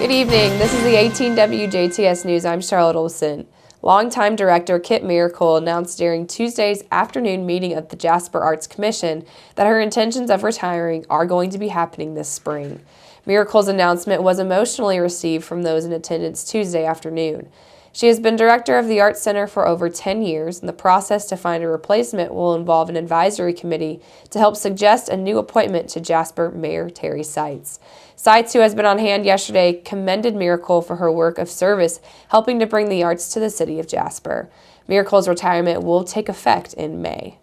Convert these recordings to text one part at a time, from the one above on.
Good evening. This is the 18 WJTS News. I'm Charlotte Olson. Longtime director Kit Miracle announced during Tuesday's afternoon meeting of the Jasper Arts Commission that her intentions of retiring are going to be happening this spring. Miracle's announcement was emotionally received from those in attendance Tuesday afternoon. She has been director of the Arts Center for over 10 years, and the process to find a replacement will involve an advisory committee to help suggest a new appointment to Jasper Mayor Terry Seitz. Seitz, who has been on hand yesterday, commended Miracle for her work of service helping to bring the arts to the city of Jasper. Miracle's retirement will take effect in May.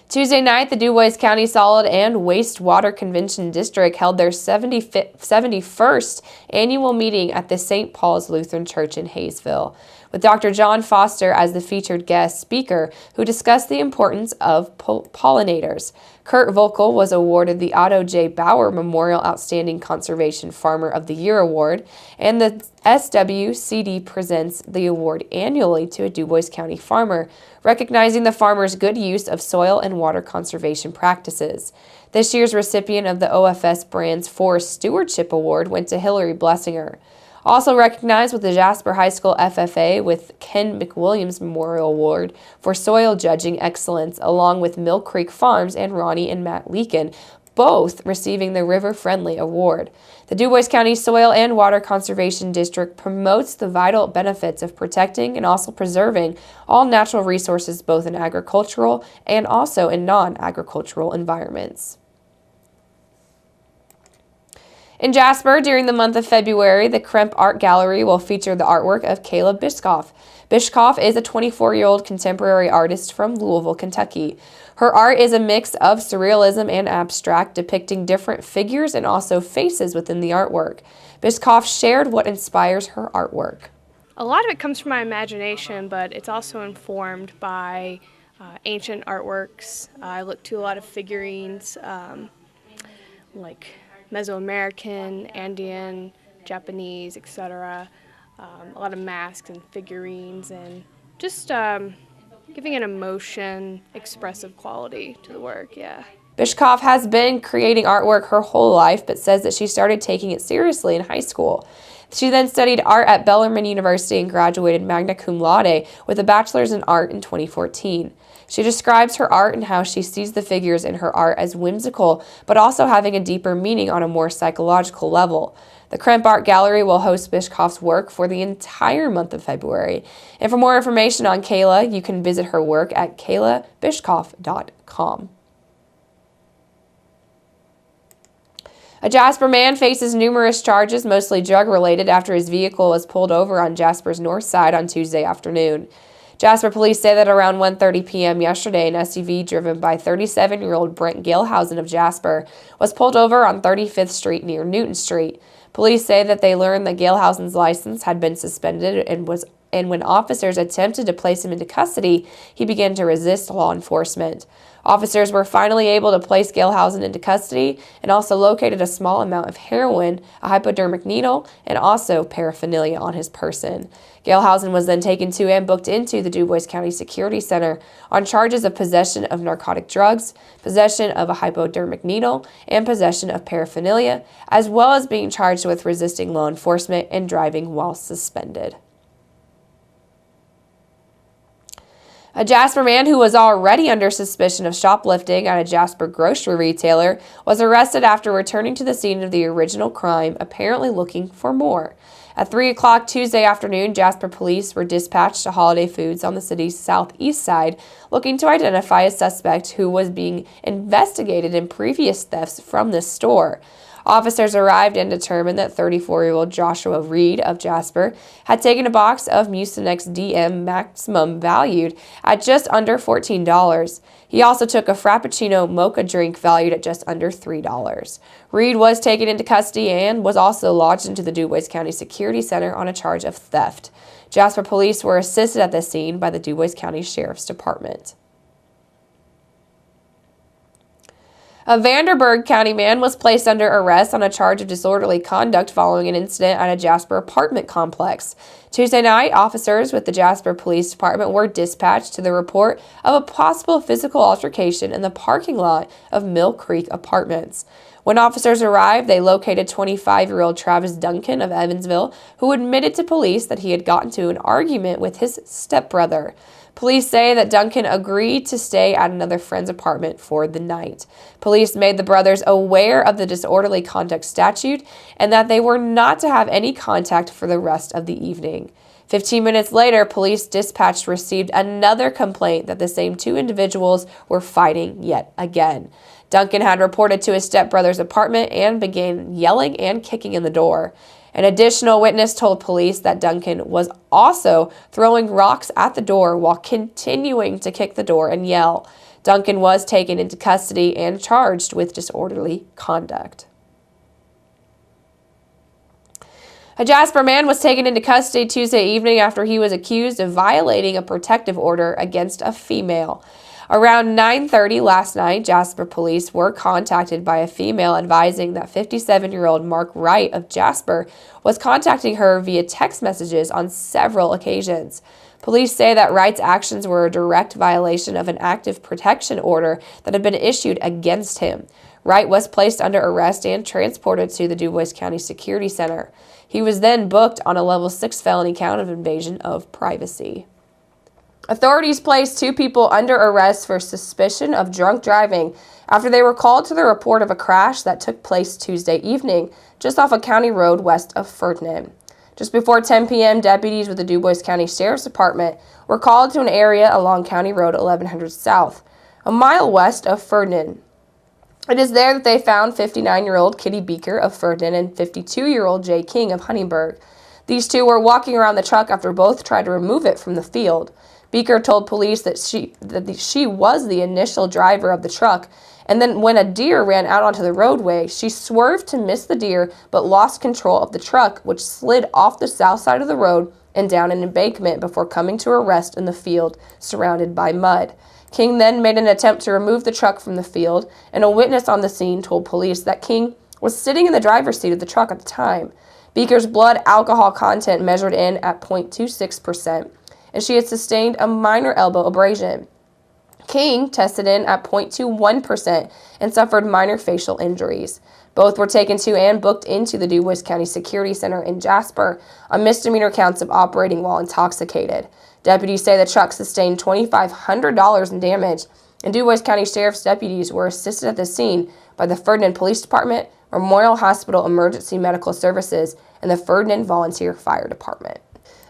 Tuesday night, the DuBois County Solid and Wastewater Convention District held their 71st annual meeting at the St. Paul's Lutheran Church in Hayesville, with Dr. John Foster as the featured guest speaker who discussed the importance of pollinators. Kurt Volkel was awarded the Otto J. Bauer Memorial Outstanding Conservation Farmer of the Year Award, and the SWCD presents the award annually to a DuBois County farmer, recognizing the farmer's good use of soil and water conservation practices. This year's recipient of the OFS brand's Forest Stewardship Award went to Hillary Blessinger. Also recognized with the Jasper High School FFA with Ken McWilliams Memorial Award for Soil Judging Excellence, along with Mill Creek Farms and Ronnie and Matt Leakin, both receiving the River Friendly Award. The DuBois County Soil and Water Conservation District promotes the vital benefits of protecting and also preserving all natural resources both in agricultural and also in non-agricultural environments. In Jasper, during the month of February, the Kremp Art Gallery will feature the artwork of Caleb Bishkoff. Bishkoff is a 24-year-old contemporary artist from Louisville, Kentucky. Her art is a mix of surrealism and abstract, depicting different figures and also faces within the artwork. Bishkoff shared what inspires her artwork. A lot of it comes from my imagination, but it's also informed by ancient artworks. I look to a lot of figurines, like Mesoamerican, Andean, Japanese, etc. A lot of masks and figurines, and just giving an emotion, expressive quality to the work, yeah. Bishkoff has been creating artwork her whole life, but says that she started taking it seriously in high school. She then studied art at Bellarmine University and graduated magna cum laude with a bachelor's in art in 2014. She describes her art and how she sees the figures in her art as whimsical, but also having a deeper meaning on a more psychological level. The Kremp Art Gallery will host Bishkoff's work for the entire month of February. And for more information on Kayla, you can visit her work at kaylabishkoff.com. A Jasper man faces numerous charges, mostly drug-related, after his vehicle was pulled over on Jasper's north side on Tuesday afternoon. Jasper police say that around 1:30 p.m. yesterday, an SUV driven by 37-year-old Brent Galehausen of Jasper was pulled over on 35th Street near Newton Street. Police say that they learned that Galehausen's license had been suspended and when officers attempted to place him into custody, he began to resist law enforcement. Officers were finally able to place Galehausen into custody and also located a small amount of heroin, a hypodermic needle, and also paraphernalia on his person. Galehausen was then taken to and booked into the DuBois County Security Center on charges of possession of narcotic drugs, possession of a hypodermic needle, and possession of paraphernalia, as well as being charged with resisting law enforcement and driving while suspended. A Jasper man who was already under suspicion of shoplifting at a Jasper grocery retailer was arrested after returning to the scene of the original crime, apparently looking for more. At 3 o'clock Tuesday afternoon, Jasper police were dispatched to Holiday Foods on the city's southeast side, looking to identify a suspect who was being investigated in previous thefts from this store. Officers arrived and determined that 34-year-old Joshua Reed of Jasper had taken a box of Mucinex DM Maximum valued at just under $14. He also took a Frappuccino mocha drink valued at just under $3. Reed was taken into custody and was also lodged into the DuBois County Security Center on a charge of theft. Jasper police were assisted at the scene by the DuBois County Sheriff's Department. A Vanderburgh County man was placed under arrest on a charge of disorderly conduct following an incident at a Jasper apartment complex. Tuesday night, officers with the Jasper Police Department were dispatched to the report of a possible physical altercation in the parking lot of Mill Creek Apartments. When officers arrived, they located 25-year-old Travis Duncan of Evansville, who admitted to police that he had gotten into an argument with his stepbrother. Police say that Duncan agreed to stay at another friend's apartment for the night. Police made the brothers aware of the disorderly conduct statute and that they were not to have any contact for the rest of the evening. 15 minutes later, police dispatch received another complaint that the same two individuals were fighting yet again. Duncan had reported to his stepbrother's apartment and began yelling and kicking in the door. An additional witness told police that Duncan was also throwing rocks at the door while continuing to kick the door and yell. Duncan was taken into custody and charged with disorderly conduct. A Jasper man was taken into custody Tuesday evening after he was accused of violating a protective order against a female. Around 9:30 last night, Jasper police were contacted by a female advising that 57-year-old Mark Wright of Jasper was contacting her via text messages on several occasions. Police say that Wright's actions were a direct violation of an active protection order that had been issued against him. Wright was placed under arrest and transported to the Dubois County Security Center. He was then booked on a level 6 felony count of invasion of privacy. Authorities placed two people under arrest for suspicion of drunk driving after they were called to the report of a crash that took place Tuesday evening just off a county road west of Ferdinand. Just before 10 p.m., deputies with the Dubois County Sheriff's Department were called to an area along County Road 1100 South, a mile west of Ferdinand. It is there that they found 59-year-old Kitty Beaker of Ferdinand and 52-year-old Jay King of Huntingburg. These two were walking around the truck after both tried to remove it from the field. Beaker told police that she was the initial driver of the truck, and then when a deer ran out onto the roadway, she swerved to miss the deer but lost control of the truck, which slid off the south side of the road and down an embankment before coming to a rest in the field surrounded by mud. King then made an attempt to remove the truck from the field, and a witness on the scene told police that King was sitting in the driver's seat of the truck at the time. Beaker's blood alcohol content measured in at 0.26%. and she had sustained a minor elbow abrasion. King tested in at 0.21% and suffered minor facial injuries. Both were taken to and booked into the Dubois County Security Center in Jasper on misdemeanor counts of operating while intoxicated. Deputies say the truck sustained $2,500 in damage, and Dubois County Sheriff's deputies were assisted at the scene by the Ferdinand Police Department, Memorial Hospital Emergency Medical Services, and the Ferdinand Volunteer Fire Department.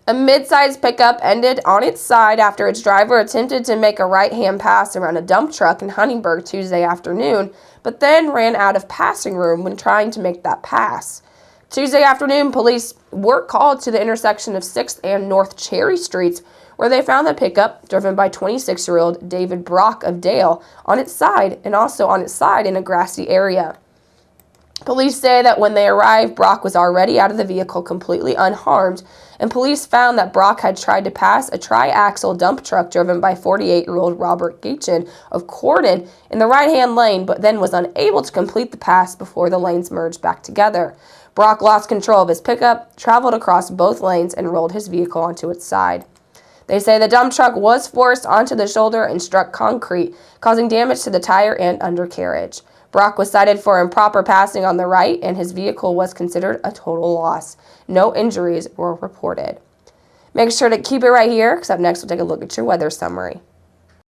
A mid-sized pickup ended on its side after its driver attempted to make a right-hand pass around a dump truck in Huntingburg Tuesday afternoon, but then ran out of passing room when trying to make that pass. Tuesday afternoon, police were called to the intersection of 6th and North Cherry Streets, where they found the pickup, driven by 26-year-old David Brock of Dale, on its side and also on its side in a grassy area. Police say that when they arrived, Brock was already out of the vehicle completely unharmed, and police found that Brock had tried to pass a tri-axle dump truck driven by 48-year-old Robert Gaichin of Cordon in the right-hand lane, but then was unable to complete the pass before the lanes merged back together. Brock lost control of his pickup, traveled across both lanes, and rolled his vehicle onto its side. They say the dump truck was forced onto the shoulder and struck concrete, causing damage to the tire and undercarriage. Brock was cited for improper passing on the right, and his vehicle was considered a total loss. No injuries were reported. Make sure to keep it right here, because up next we'll take a look at your weather summary.